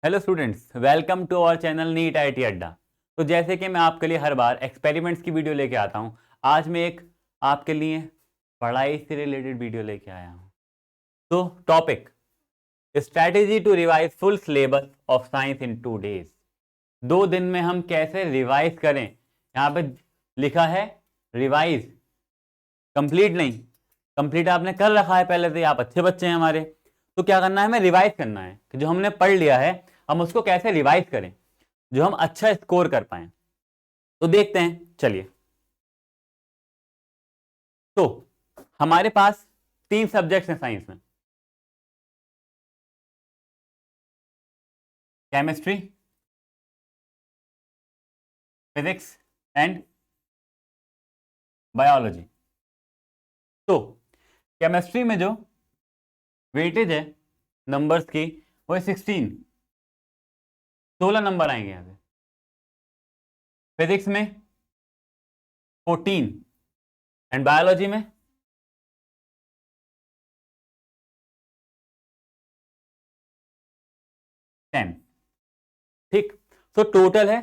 Hello students, welcome to our channel NEET IT अड्डा। तो जैसे कि मैं आपके लिए हर बार एक्सपेरिमेंट्स की वीडियो लेके आता हूं, आज मैं एक आपके लिए पढ़ाई से रिलेटेड वीडियो लेके आया हूं। तो topic, strategy to revise full syllabus of science in 2 days। 2 दिन में हम कैसे रिवाइज करें। यहाँ पे लिखा है रिवाइज, कंप्लीट नहीं। कंप्लीट आपने कर रखा है पहले से, आप अच्छे बच्चे हैं हमारे। तो क्या करना है, हमें रिवाइज करना है कि जो हमने पढ़ लिया है हम उसको कैसे रिवाइज करें, जो हम अच्छा स्कोर कर पाए। तो देखते हैं, चलिए। तो हमारे पास 3 सब्जेक्ट्स हैं साइंस में, केमिस्ट्री, फिजिक्स एंड बायोलॉजी। तो केमिस्ट्री में जो वेटेज है नंबर्स की वो है 16 नंबर आएंगे यहां से। फिजिक्स में 14 एंड बायोलॉजी में 10। ठीक, तो टोटल है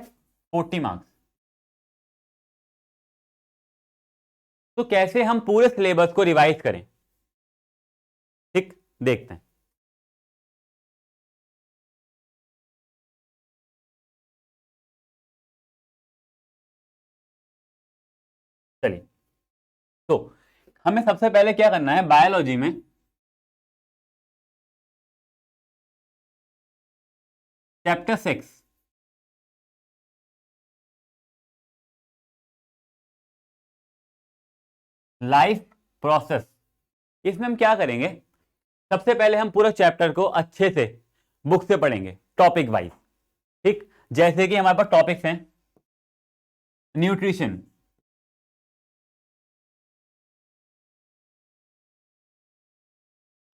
40 मार्क्स। तो कैसे हम पूरे सिलेबस को रिवाइज करें, ठीक, देखते हैं। चलिए, तो हमें सबसे पहले क्या करना है, बायोलॉजी में चैप्टर 6 लाइफ प्रोसेस। इसमें हम क्या करेंगे, सबसे पहले हम पूरा चैप्टर को अच्छे से बुक से पढ़ेंगे टॉपिक वाइज। ठीक, जैसे कि हमारे पास टॉपिक्स हैं nutrition,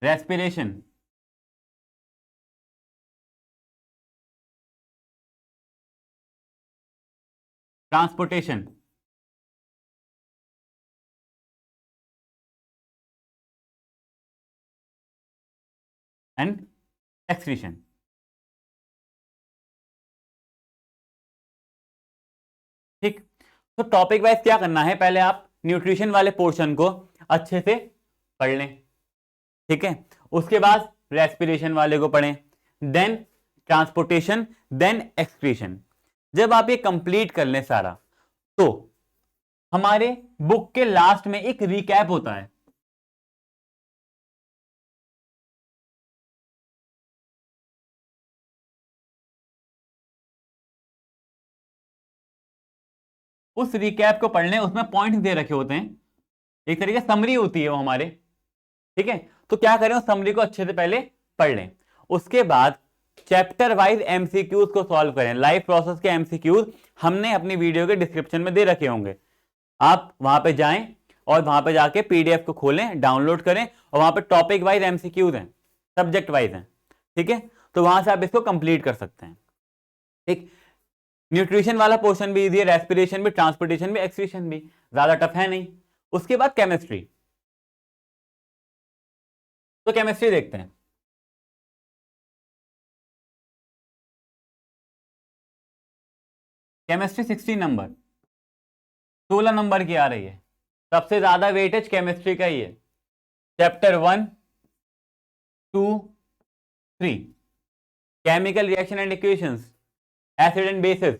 respiration, transportation and excretion. ठीक, तो टॉपिक वाइज क्या करना है, पहले आप न्यूट्रिशन वाले पोर्शन को अच्छे से पढ़ लें। ठीक है, उसके बाद रेस्पिरेशन वाले को पढ़ें, देन ट्रांसपोर्टेशन, देन एक्सक्रीशन। जब आप ये कंप्लीट कर लें सारा, तो हमारे बुक के लास्ट में एक रिकैप होता है। उस रिकैप को पढ़ लें, उसमें पॉइंट दे रखे होते हैं, एक तरीके समरी होती है वो हमारे। ठीक है, तो क्या करें, उस समरी को अच्छे से पहले पढ़ लें। उसके बाद चैप्टर वाइज एमसीक्यूज को सॉल्व करें। लाइफ प्रोसेस के एमसीक्यूज हमने अपनी वीडियो के डिस्क्रिप्शन में दे रखे होंगे, आप वहां पे जाएं और वहां पे जाके पीडीएफ को खोलें, डाउनलोड करें, और वहां पे टॉपिक वाइज एमसीक्यूज हैं, सब्जेक्ट वाइज हैं। ठीक है, तो वहां से आप इसको कंप्लीट कर सकते हैं। ठीक, न्यूट्रिशन वाला पोर्शन भी इजी है, रेस्पिरेशन भी, ट्रांसपोर्टेशन भी, एक्सक्रीशन भी, ज्यादा टफ है नहीं। उसके बाद केमिस्ट्री, तो केमिस्ट्री देखते हैं। केमिस्ट्री 16 नंबर, 16 नंबर की आ रही है। सबसे ज्यादा वेटेज केमिस्ट्री का ही है। Chapter 1, 2, 3, chemical reaction and equations, acid and bases,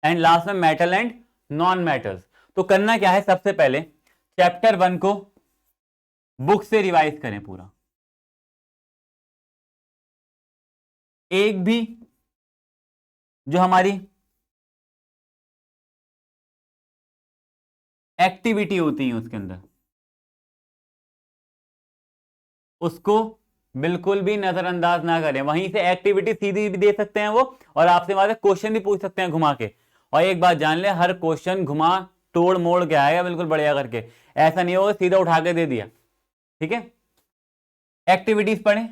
and last में मेटल एंड नॉन मेटल्स। तो करना क्या है, सबसे पहले चैप्टर 1 को बुक से रिवाइज करें पूरा। एक भी जो हमारी एक्टिविटी होती है उसके अंदर, उसको बिल्कुल भी नजरअंदाज ना करें। वहीं से एक्टिविटी सीधी भी दे सकते हैं वो, और आपसे वहां से क्वेश्चन भी पूछ सकते हैं घुमा के। और एक बात जान ले, हर क्वेश्चन घुमा तोड़ मोड़ के आएगा बिल्कुल बढ़िया करके, ऐसा नहीं होगा सीधा उठा के दे दिया। ठीक है, एक्टिविटीज पढ़ें,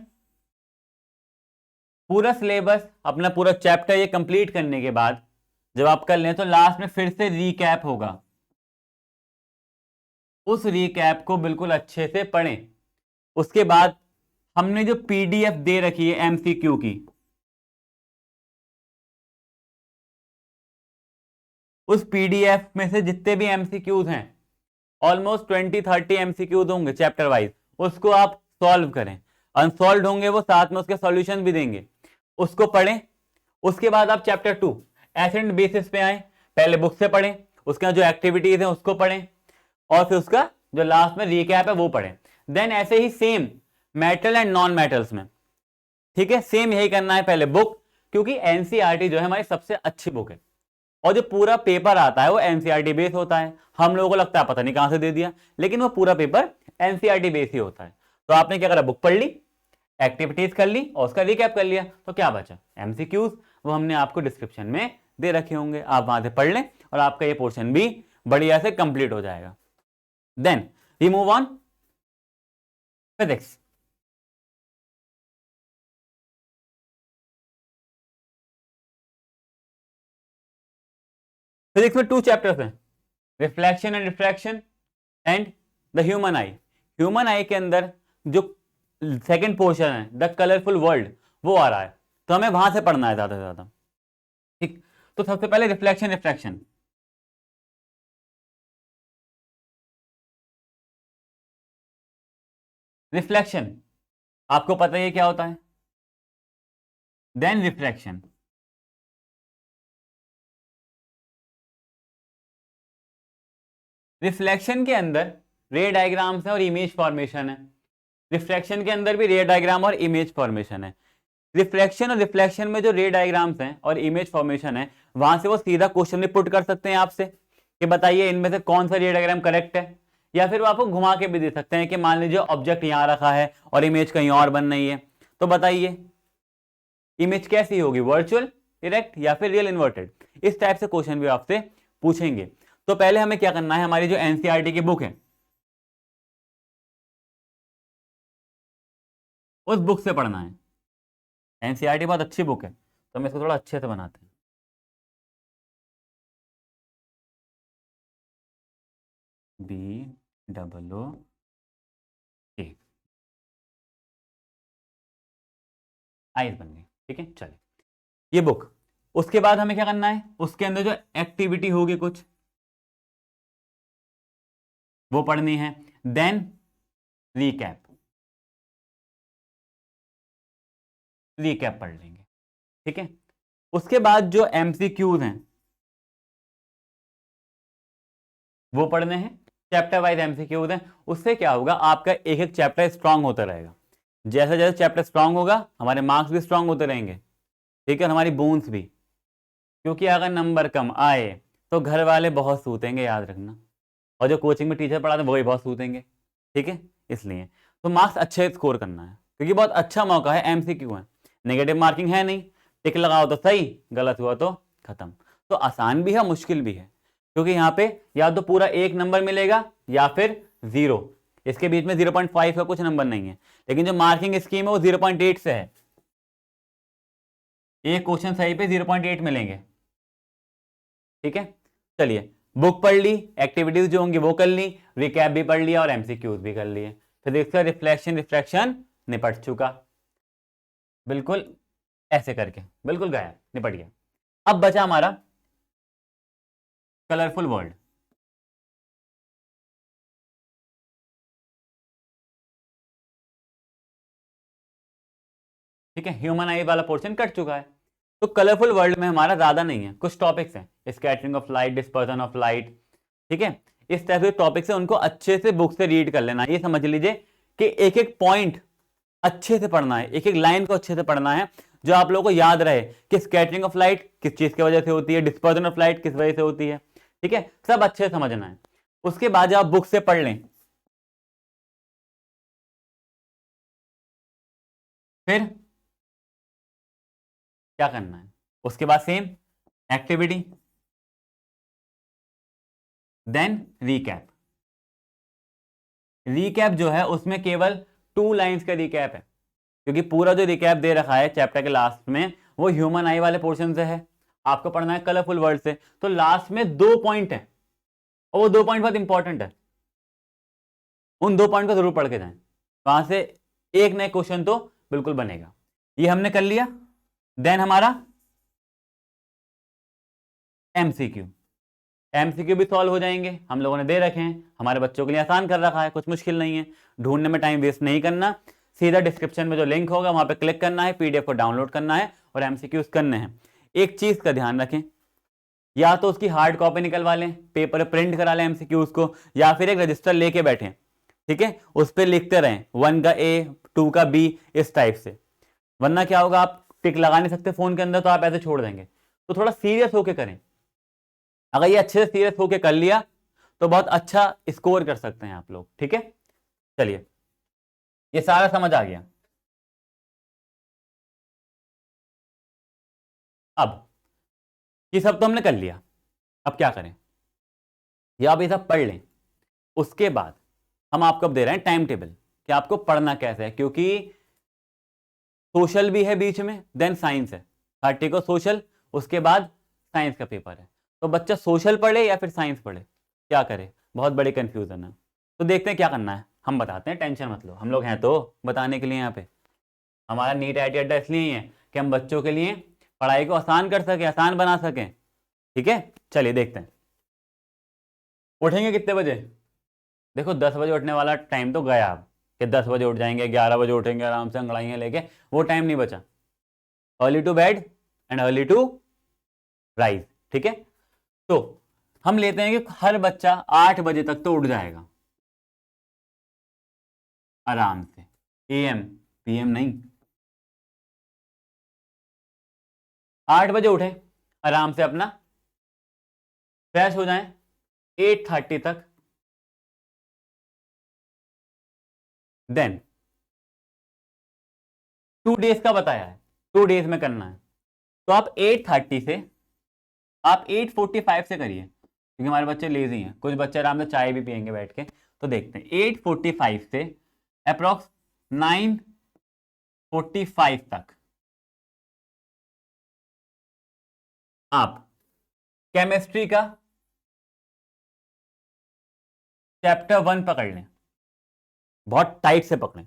पूरा सिलेबस अपना पूरा चैप्टर ये कंप्लीट करने के बाद जब आप कर लें, तो लास्ट में फिर से रीकैप होगा। उस रीकैप को बिल्कुल अच्छे से पढ़ें। उसके बाद हमने जो पीडीएफ दे रखी है एमसीक्यू की, उस पीडीएफ में से जितने भी एमसीक्यूज हैं, ऑलमोस्ट 20-30 एमसीक्यूज होंगे चैप्टर वाइज, उसको आप सॉल्व करें। अनसॉल्व होंगे वो, साथ में उसके सॉल्यूशन भी देंगे, उसको पढ़ें। उसके बाद आप चैप्टर 2 एसेंट बेसिस पे आए, पहले बुक से पढ़ें, उसका जो एक्टिविटीज है उसको पढ़ें, और फिर उसका जो लास्ट में रिकैप है वो पढ़ें। देन ऐसे ही same metal and non metals में, ठीक है, सेम यही करना है, पहले बुक, क्योंकि एनसीईआरटी जो है हमारी सबसे अच्छी बुक है, और जो पूरा पेपर आता है वो एनसीईआरटी बेस होता है। हम लोगों को लगता है पता नहीं कहां से दे दिया, लेकिन वो पूरा पेपर एनसीईआरटी बेस ही होता है। तो आपने क्या करा, बुक पढ़ ली, एक्टिविटीज कर ली और उसका रिकैप कर लिया, तो क्या बचा, एमसीक्यूज। वो हमने आपको डिस्क्रिप्शन में दे रखे होंगे, आप वहां से पढ़ लें और आपका ये पोर्शन भी बढ़िया से कंप्लीट हो जाएगा। Then we move on physics. Physics में 2 चैप्टर्स हैं, reflection and refraction and the human eye. Human eye के अंदर जो सेकंड पोर्शन है, द कलरफुल वर्ल्ड, वो आ रहा है, तो हमें वहां से पढ़ना है ज्यादा से ज्यादा, ठीक। तो सबसे पहले रिफ्लेक्शन रिफ्रैक्शन। रिफ्लेक्शन आपको पता ही है क्या होता है, देन रिफ्रैक्शन। रिफ्लेक्शन के अंदर रे डायग्राम्स है और इमेज फॉर्मेशन है, रिफ्रैक्शन के अंदर भी रे डायग्राम और इमेज फॉर्मेशन है। रिफ्लेक्शन और रिफ्लेक्शन में जो रे डायग्राम्स हैं और इमेज फॉर्मेशन है, वहां से वो सीधा क्वेश्चन भी पुट कर सकते हैं आपसे कि बताइए इनमें से कौन सा रे डायग्राम करेक्ट है, या फिर वो आपको घुमा के भी दे सकते हैं कि मान लीजिए ऑब्जेक्ट यहां रखा है और इमेज कहीं और बन रही है, तो बताइए इमेज कैसी होगी, वर्चुअल, इरेक्ट या फिर रियल इन्वर्टेड। इस टाइप से क्वेश्चन भी आपसे पूछेंगे। तो पहले हमें क्या करना है, हमारी जो एनसीईआरटी की बुक है उस बुक से पढ़ना है। एनसीईआरटी बहुत अच्छी बुक है, तो हम इसको थोड़ा अच्छे से बनाते हैं। BOOK आइस बन गई, ठीक है, चलिए ये बुक। उसके बाद हमें क्या करना है, उसके अंदर जो एक्टिविटी होगी कुछ वो पढ़नी है, देन रीकैप, रीकैप पढ़ लेंगे, ठीक है। उसके बाद जो एमसीक्यूज हैं वो पढ़ने हैं, चैप्टर वाइज एमसीक्यूज हैं। उससे क्या होगा, आपका एक एक चैप्टर स्ट्रांग होता रहेगा। जैसे जैसे चैप्टर स्ट्रांग होगा हमारे मार्क्स भी स्ट्रांग होते रहेंगे, ठीक है, हमारी बोन्स भी। क्योंकि अगर नंबर कम आए तो घर वाले बहुत सूतेंगे, याद रखना, और जो कोचिंग में टीचर पढ़ाते हैं वो भी बहुत सूतेंगे, ठीक है। इसलिए तो मार्क्स अच्छे स्कोर करना है, क्योंकि बहुत अच्छा मौका है, एमसीक्यू है, नेगेटिव मार्किंग है नहीं, टिक लगाओ तो सही, गलत हुआ तो खत्म। तो आसान भी है, मुश्किल भी है, क्योंकि यहाँ पे या तो पूरा 1 नंबर मिलेगा या फिर 0, इसके बीच में 0.5 का कुछ नंबर नहीं है। लेकिन जो मार्किंग स्कीम है वो 0.8 से है, एक क्वेश्चन सही पे 0.8 मिलेंगे, ठीक है। चलिए बुक पढ़ ली, एक्टिविटीज जो होंगी वो कर ली, रिकैप भी पढ़ लिया और एमसीक्यूज भी कर लिए, फिर इसका रिफ्लेक्शन रिफ्रैक्शन निपट चुका, बिल्कुल ऐसे करके, बिल्कुल गया, निपट गया। अब बचा हमारा कलरफुल वर्ल्ड। ठीक है, ह्यूमन आई वाला पोर्शन कट चुका है। तो कलरफुल वर्ल्ड में हमारा ज्यादा नहीं है, कुछ टॉपिक्स हैं, scattering of light, dispersion of light, ठीक है, इस तरह के टॉपिक्स है, उनको अच्छे से बुक से रीड कर लेना। ये समझ लीजिए कि एक एक पॉइंट अच्छे से पढ़ना है, एक एक लाइन को अच्छे से पढ़ना है, जो आप लोगों को याद रहे कि स्कैटरिंग ऑफ लाइट किस चीज की वजह से होती है, डिस्पर्सन ऑफ लाइट किस वजह से होती है, ठीक है, सब अच्छे से समझना है। उसके बाद जब आप बुक से पढ़ लें, फिर क्या करना है, उसके बाद same activity, then recap. Recap जो है उसमें केवल 2 लाइंस का रीकैप है, क्योंकि पूरा जो रिकैप दे रखा है चैप्टर के लास्ट में वो ह्यूमन आई वाले पोर्शन से है, आपको पढ़ना है कलरफुल वर्ड से। तो लास्ट में 2 पॉइंट है, और वो 2 पॉइंट बहुत इंपॉर्टेंट है, उन 2 पॉइंट को जरूर पढ़ के जाएं, वहां से एक नए क्वेश्चन तो बिल्कुल बनेगा। ये हमने कर लिया, देन हमारा एमसीक्यू। एमसीक्यू भी सॉल्व हो जाएंगे, हम लोगों ने दे रखे हैं, हमारे बच्चों के लिए आसान कर रखा है, कुछ मुश्किल नहीं है, ढूंढने में टाइम वेस्ट नहीं करना, सीधा डिस्क्रिप्शन में जो लिंक होगा वहां पे क्लिक करना है, पीडीएफ को डाउनलोड करना है और एमसीक्यूज करने हैं। एक चीज का ध्यान रखें, या तो उसकी हार्ड कॉपी निकलवा लें, पेपर प्रिंट करा लें एमसीक्यूज को, या फिर एक रजिस्टर लेके बैठे, ठीक है, उस पर लिखते रहें 1 का ए 2 का बी इस टाइप से, वरना क्या होगा, आप टिक लगा नहीं सकते फोन के अंदर तो आप ऐसे छोड़ देंगे। तो थोड़ा सीरियस होके करें, अगर ये अच्छे से सीरियस होके कर लिया तो बहुत अच्छा स्कोर कर सकते हैं आप लोग, ठीक है। चलिए, ये सारा समझ आ गया। अब ये सब तो हमने कर लिया, अब क्या करें, या आप ये सब पढ़ लें, उसके बाद हम आपको अब दे रहे हैं टाइम टेबल कि आपको पढ़ना कैसे है, क्योंकि सोशल भी है बीच में, देन साइंस है, 30 को सोशल, उसके बाद साइंस का पेपर है, तो बच्चा सोशल पढ़े या फिर साइंस पढ़े, क्या करे, बहुत बड़ी कंफ्यूजन है। तो देखते हैं क्या करना है, हम बताते हैं, टेंशन मत लो, हम लोग हैं तो बताने के लिए यहाँ पे। हमारा नीट आईटी अड्डा इसलिए ही है कि हम बच्चों के लिए पढ़ाई को आसान कर सकें, आसान बना सकें, ठीक है। चलिए देखते हैं, उठेंगे कितने बजे, देखो 10 बजे उठने वाला टाइम तो गया अब, कि 10 बजे उठ जाएंगे, 11 बजे उठेंगे आराम से अंगड़ाइयाँ लेके, वो टाइम नहीं बचा। Early to bed and early to rise, ठीक है। तो हम लेते हैं कि हर बच्चा 8 बजे तक तो उठ जाएगा आराम से, एएम पीएम नहीं, 8 बजे उठे, आराम से अपना फ्रेश हो जाएं 8:30 तक, देन 2 डेज का बताया है, 2 डेज में करना है, तो आप 8:30 से आप 8:45 से करिए, क्योंकि हमारे बच्चे लेजी हैं, कुछ बच्चे आराम से चाय भी पियेंगे बैठ के, तो देखते हैं 8:45 से अप्रोक्स 9:45 तक आप केमिस्ट्री का चैप्टर 1 पकड़ लें, बहुत टाइट से पकड़ें,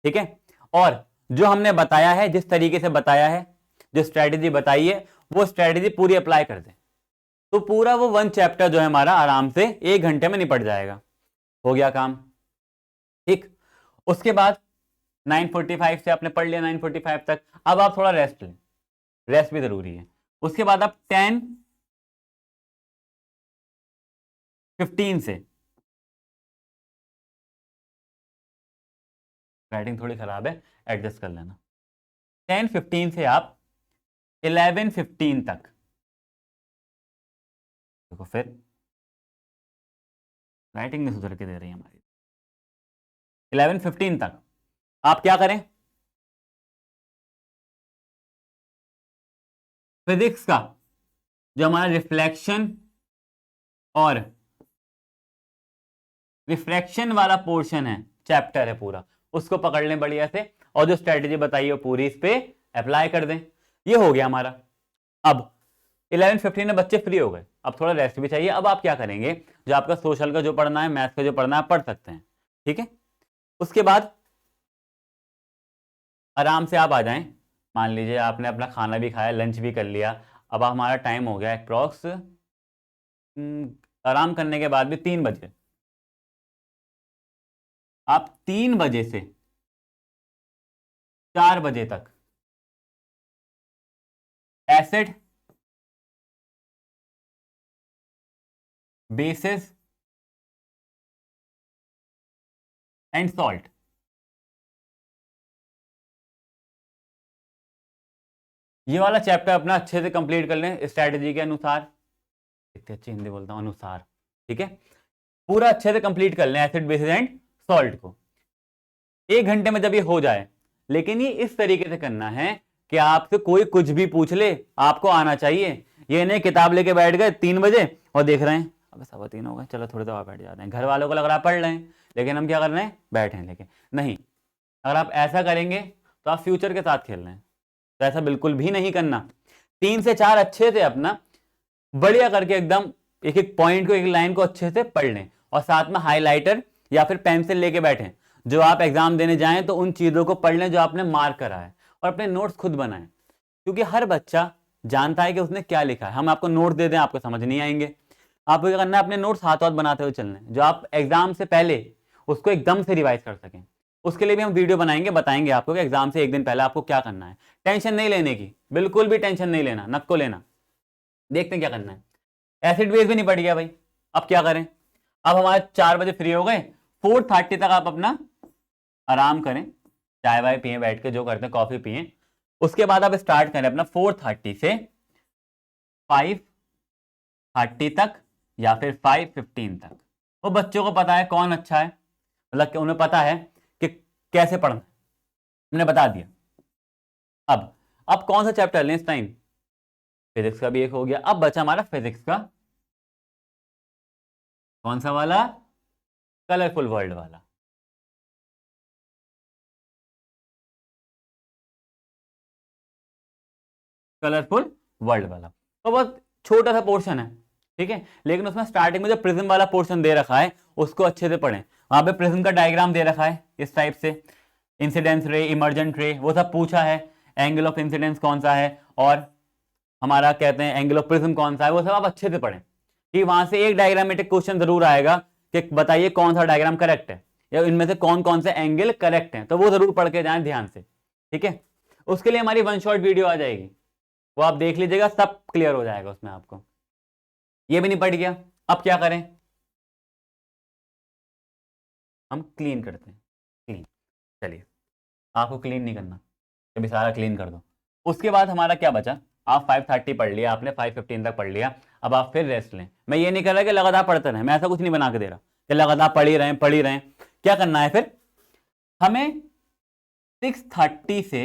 ठीक है। और जो हमने बताया है, जिस तरीके से बताया है, जो स्ट्रेटेजी बताई है, वो स्ट्रेटेजी पूरी अप्लाई कर दें, तो पूरा वो 1 चैप्टर जो है हमारा आराम से 1 घंटे में निपट जाएगा, हो गया काम, ठीक। उसके बाद 9:45 से आपने पढ़ लिया 9:45 तक, अब आप थोड़ा रेस्ट लें, रेस्ट भी जरूरी है। उसके बाद आप 10:15 से, राइटिंग थोड़ी खराब है, एडजस्ट कर लेना, 10:15 से आप 11:15 तक, देखो फिर राइटिंग नहीं सुधर के दे रही है हमारी, 11:15 तक आप क्या करें, फिजिक्स का जो हमारा रिफ्लेक्शन और रिफ्रैक्शन वाला पोर्शन है, चैप्टर है पूरा, उसको पकड़ लें बढ़िया से, और जो स्ट्रेटेजी बताई है पूरी इस पे अप्लाई कर दें, ये हो गया हमारा। अब 11:15 में बच्चे फ्री हो गए, अब थोड़ा रेस्ट भी चाहिए, अब आप क्या करेंगे, जो आपका सोशल का जो पढ़ना है, मैथ्स का जो पढ़ना है, पढ़ सकते हैं, ठीक है। उसके बाद आराम से आप आ जाएं, मान लीजिए आपने अपना खाना भी खाया, लंच भी कर लिया, अब हमारा टाइम हो गया अप्रॉक्स आराम करने के बाद भी 3 बजे, आप 3 बजे से 4 बजे तक एसिड, बेसिस एंड सॉल्ट, ये वाला चैप्टर अपना अच्छे से कंप्लीट कर लें स्ट्रैटेजी के अनुसार, इतनी अच्छी हिंदी बोलता हूं, अनुसार, ठीक है, पूरा अच्छे से कंप्लीट कर लें एसिड बेसिस एंड सॉल्ट को 1 घंटे में जब ये हो जाए। लेकिन ये इस तरीके से करना है कि आपसे कोई कुछ भी पूछ ले आपको आना चाहिए, ये नहीं किताब लेके बैठ गए 3 बजे और देख रहे हैं अब 3:15 हो गए, चलो थोड़ी देर और बैठ जाते हैं, घर वालों को लग रहा है पढ़ रहे हैं, लेकिन हम क्या कर रहे हैं, बैठे हैं, लेकिन नहीं, अगर आप ऐसा करेंगे तो आप फ्यूचर के साथ खेल रहे हैं, तो ऐसा बिल्कुल भी नहीं करना। 3 से 4 अच्छे से अपना बढ़िया करके एकदम एक एक पॉइंट को, एक लाइन को अच्छे से पढ़ लें, और साथ में हाईलाइटर या फिर पेंसिल लेके बैठें, जो आप एग्जाम देने जाएं तो उन चीजों को पढ़ लें जो आपने मार्क करा है, और अपने नोट्स खुद बनाएं, क्योंकि हर बच्चा जानता है कि उसने क्या लिखा है, हम आपको नोट दे दें आपको समझ नहीं आएंगे, आपको क्या करना है, अपने नोट्स हाथ हाथ बनाते हुए चलने हैं, जो आप एग्जाम से पहले उसको एकदम से रिवाइज कर सकें। उसके लिए भी हम वीडियो बनाएंगे, बताएंगे आपको कि एग्जाम से एक दिन पहले आपको क्या करना है। टेंशन नहीं लेने की, बिल्कुल भी टेंशन नहीं लेना, नको लेना। देखते हैं क्या करना है। एसिड बेस भी नहीं पड़ गया भाई, अब क्या करें। अब हमारे 4 बजे फ्री हो गए, 4:30 तक आप अपना आराम करें, चाय वाय पिए, बैठ के जो करते हैं, कॉफी पिए। उसके बाद आप स्टार्ट करें अपना 4:30 से 5:30 तक या फिर 5:15 तक। वो बच्चों को पता है कौन अच्छा है, मतलब कि उन्हें पता है कि कैसे पढ़ना है, मैंने बता दिया। अब कौन सा चैप्टर लें इस टाइम, फिजिक्स का भी एक हो गया। अब बचा हमारा फिजिक्स का कौन सा वाला, कलरफुल वर्ल्ड वाला। कलरफुल वर्ल्ड वाला तो बहुत छोटा सा पोर्शन है, ठीक है, लेकिन उसमें स्टार्टिंग में जो प्रिज्म वाला पोर्शन दे रखा है उसको अच्छे से पढ़ें। वहां पे प्रिज्म का डायग्राम दे रखा है इस टाइप से, इंसिडेंस रे, इमर्जेंट रे, वो सब पूछा है। एंगल ऑफ इंसिडेंस कौन सा है और हमारा कहते हैं एंगल ऑफ प्रिज्म कौन सा है, वो सब आप अच्छे से पढ़ें। कि वहां से एक डायग्रामेटिक क्वेश्चन जरूर आएगा कि बताइए कौन सा डायग्राम करेक्ट है, या इनमें से कौन कौन से एंगल करेक्ट हैं, तो वो जरूर पढ़ के जाएं ध्यान से, ठीक है। उसके लिए हमारी 1 शॉट वीडियो आ जाएगी, वो आप देख लीजिएगा, सब क्लियर हो जाएगा उसमें आपको। ये भी नहीं पड़ गया, अब क्या करें, हम क्लीन करते हैं। क्लीन, चलिए, आपको क्लीन नहीं करना, अभी सारा क्लीन कर दो। उसके बाद हमारा क्या बचा, आप 5:30 पढ़ लिया आपने, 5:15 तक पढ़ लिया, अब आप फिर रेस्ट लें। मैं ये नहीं कर रहा कि लगातार पढ़ते रहें, मैं ऐसा कुछ नहीं बना के दे रहा कि लगातार पढ़ ही रहें। क्या करना है फिर, हमें 6:30 से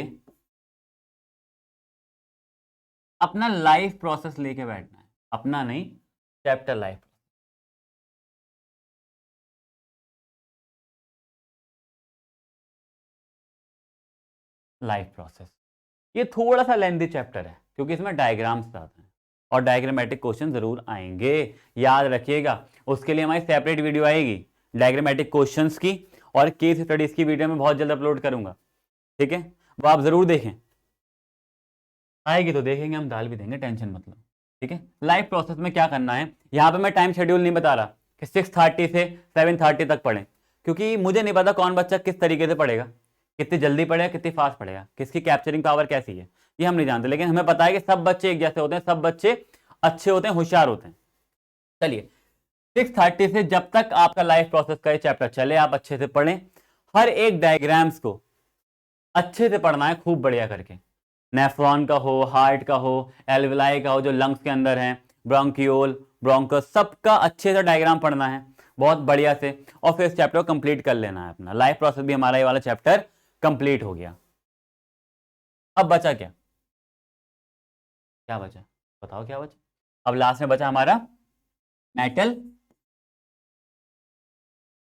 अपना लाइफ प्रोसेस लेके बैठना है, अपना नहीं, चैप्टर लाइफ। लाइफ प्रोसेस ये थोड़ा सा लेंथी चैप्टर है क्योंकि इसमें डायग्राम्स आते हैं और डायग्रामेटिक क्वेश्चन जरूर आएंगे, याद रखिएगा। उसके लिए हमारी सेपरेट वीडियो आएगी डायग्रामेटिक क्वेश्चंस की, और केस स्टडीज की वीडियो मैं बहुत जल्द अपलोड करूंगा, ठीक है, वो आप जरूर देखें। आएगी तो देखेंगे, हम डाल भी देंगे, टेंशन मत लो, ठीक है। लाइफ प्रोसेस में क्या करना है, यहाँ पे मैं टाइम शेड्यूल नहीं बता रहा कि 6:30 से 7:30 तक पढ़ें, क्योंकि मुझे नहीं पता कौन बच्चा किस तरीके से पढ़ेगा, कितनी जल्दी पढ़ेगा, कितनी फास्ट पढ़ेगा, किसकी कैप्चरिंग पावर कैसी है, ये हम नहीं जानते। लेकिन हमें पता है कि सब बच्चे एक जैसे होते हैं, सब बच्चे अच्छे होते हैं, होशियार होते हैं। चलिए, 6:30 से जब तक आपका लाइफ प्रोसेस का ये चैप्टर चले, आप अच्छे से पढ़ें। हर एक डायग्राम्स को अच्छे से पढ़ना है, खूब बढ़िया करके। नेफ्रॉन का हो, हार्ट का हो, एल्विलाई का हो, जो लंग्स के अंदर है, ब्रोंकियोल, ब्रोंकस, सबका अच्छे से डायग्राम पढ़ना है बहुत बढ़िया से, और फिर इस चैप्टर को कंप्लीट कर लेना है अपना। लाइफ प्रोसेस भी हमारा ये वाला चैप्टर कंप्लीट हो गया। अब बचा क्या, क्या बचा, बताओ क्या बचा। अब लास्ट में बचा हमारा मेटल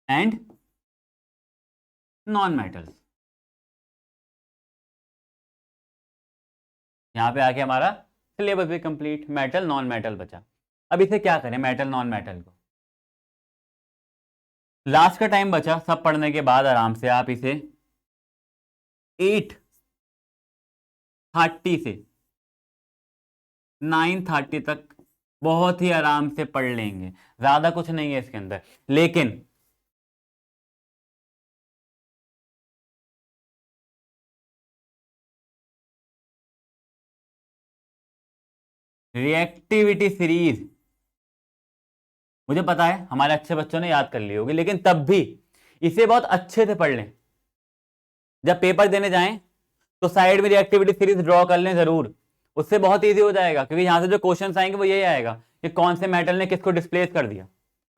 एंड नॉन मेटल्स। यहां पे आके हमारा सिलेबस भी कंप्लीट, मेटल नॉन मेटल बचा। अब इसे क्या करें, मेटल नॉन मेटल को, लास्ट का टाइम बचा सब पढ़ने के बाद, आराम से आप इसे 8:30 से 9:30 तक बहुत ही आराम से पढ़ लेंगे, ज्यादा कुछ नहीं है इसके अंदर। लेकिन रिएक्टिविटी सीरीज मुझे पता है हमारे अच्छे बच्चों ने याद कर ली होगी, लेकिन तब भी इसे बहुत अच्छे से पढ़ लें। जब पेपर देने जाएं तो साइड में रिएक्टिविटी सीरीज ड्रॉ कर लें जरूर, उससे बहुत इजी हो जाएगा, क्योंकि यहां से जो क्वेश्चंस आएंगे वो यही आएगा कि कौन से मेटल ने किसको डिस्प्लेस कर दिया।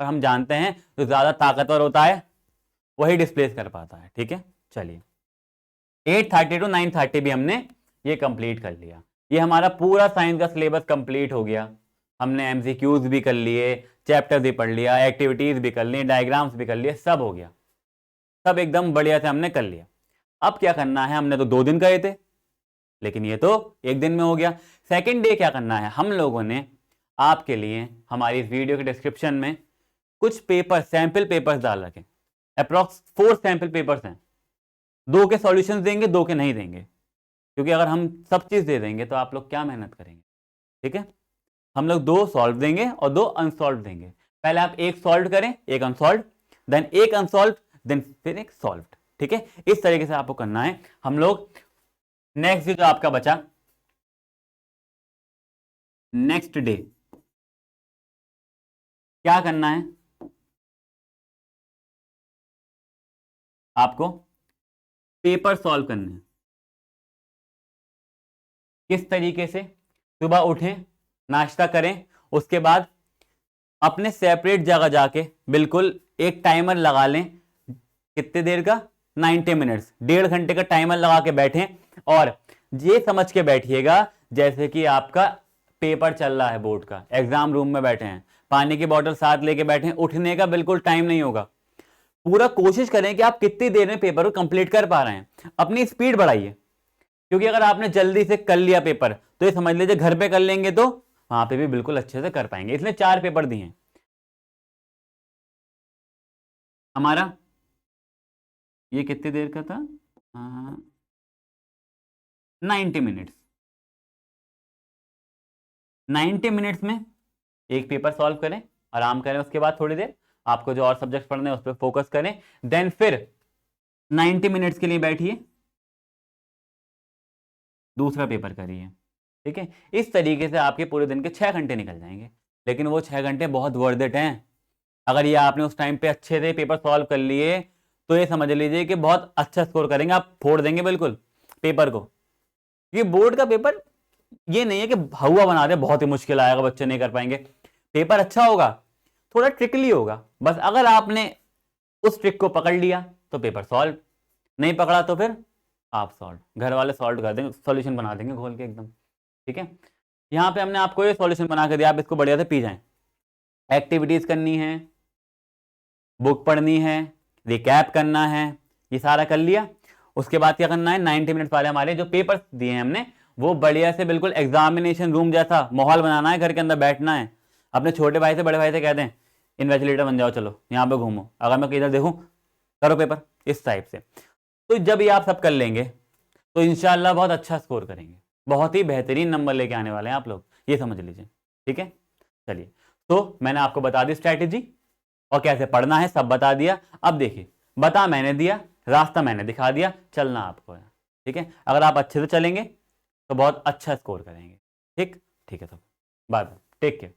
और हम जानते हैं जो ज्यादा ताकतवर होता है वही डिस्प्लेस कर पाता है, ठीक है। चलिए, 8:30 to 9:30 भी हमने ये कंप्लीट कर लिया। ये हमारा पूरा साइंस का सिलेबस कंप्लीट हो गया। हमने एमसीक्यूज भी कर लिए, चैप्टर भी पढ़ लिया, एक्टिविटीज भी कर ली, डायग्राम्स भी कर लिए, सब हो गया, सब एकदम बढ़िया से हमने कर लिया। अब क्या करना है, हमने तो 2 दिन गए थे, लेकिन ये तो एक दिन में हो गया। सेकेंड डे क्या करना है, हम लोगों ने आपके लिए हमारी इस वीडियो के डिस्क्रिप्शन में कुछ पेपर, सैंपल पेपर्स डाल रखे, अप्रॉक्स 4 सैंपल पेपर्स हैं। 2 के सॉल्यूशंस देंगे, 2 के नहीं देंगे, क्योंकि अगर हम सब चीज दे देंगे तो आप लोग क्या मेहनत करेंगे, ठीक है। हम लोग 2 सॉल्व देंगे और 2 अनसॉल्व देंगे। पहले आप एक सॉल्व करें, एक अनसॉल्व, देन एक अनसॉल्व, देन फिर एक सॉल्व। ठीक है, इस तरीके से आपको करना है। हम लोग नेक्स्ट जो आपका बचा, नेक्स्ट डे क्या करना है आपको, पेपर सॉल्व करने हैं। किस तरीके से, सुबह उठें, नाश्ता करें, उसके बाद अपने सेपरेट जगह जाके बिल्कुल एक टाइमर लगा लें। कितने देर का, 90 मिनट्स, 1.5 घंटे का टाइमर लगा के बैठें और ये समझ के बैठिएगा जैसे कि आपका पेपर चल रहा है, बोर्ड का एग्जाम रूम में बैठे हैं, पानी की बोतल साथ लेके बैठे हैं, उठने का बिल्कुल टाइम नहीं होगा। पूरा कोशिश करें कि आप कितनी देर में पेपर को कंप्लीट कर पा रहे हैं, अपनी स्पीड बढ़ाइए। क्योंकि अगर आपने जल्दी से कर लिया पेपर तो ये समझ लीजिए घर पे कर लेंगे तो वहां पे भी बिल्कुल अच्छे से कर पाएंगे। इसलिए 4 पेपर दिए हैं हमारा। ये कितनी देर का था, 90 मिनट्स। 90 मिनट्स में एक पेपर सॉल्व करें, आराम करें, उसके बाद थोड़ी देर आपको जो और सब्जेक्ट पढ़ने हैं उस पर फोकस करें, देन फिर 90 मिनट्स के लिए बैठिए, दूसरा पेपर करिए। ठीक है, इस तरीके से आपके पूरे दिन के 6 घंटे निकल जाएंगे। लेकिन वो 6 घंटे बहुत वर्थ इट हैं। अगर ये आपने उस टाइम पे अच्छे से पेपर सॉल्व कर लिए तो ये समझ लीजिए कि बहुत अच्छा स्कोर करेंगे, आप फोड़ देंगे बिल्कुल पेपर को। ये बोर्ड का पेपर ये नहीं है कि हवा बना दे, बहुत ही मुश्किल आएगा, बच्चे नहीं कर पाएंगे। पेपर अच्छा होगा, थोड़ा ट्रिकली होगा, बस अगर आपने उस ट्रिक को पकड़ लिया तो पेपर सॉल्व, नहीं पकड़ा तो फिर आप सॉल्व, घर वाले सॉल्व कर देंगे, सॉल्यूशन बना देंगे घोल के एकदम। ठीक है, यहाँ पे हमने आपको ये सॉल्यूशन बना के दिया, आप इसको बढ़िया से पी जाएं। एक्टिविटीज करनी है, बुक पढ़नी है, रिकैप करना है, ये सारा कर लिया। उसके बाद क्या करना है, 90 मिनट वाले हमारे जो पेपर दिए हैं हमने, वो बढ़िया से बिल्कुल एग्जामिनेशन रूम जैसा माहौल बनाना है, घर के अंदर बैठना है। अपने छोटे भाई से बड़े भाई से कह दें इन्वेस्टिगेटर बन जाओ, चलो यहाँ पे घूमो, अगर मैं किधर देखूं करो पेपर, इस टाइप से। तो जब ये आप सब कर लेंगे तो इंशाल्लाह बहुत अच्छा स्कोर करेंगे, बहुत ही बेहतरीन नंबर लेके आने वाले हैं आप लोग, ये समझ लीजिए। ठीक है, चलिए, तो मैंने आपको बता दी स्ट्रैटेजी और कैसे पढ़ना है, सब बता दिया। अब देखिए, बता मैंने दिया, रास्ता मैंने दिखा दिया, चलना आपको है। ठीक है, अगर आप अच्छे से चलेंगे तो बहुत अच्छा स्कोर करेंगे। ठीक, ठीक है, तो बाय बाय, टेक केयर।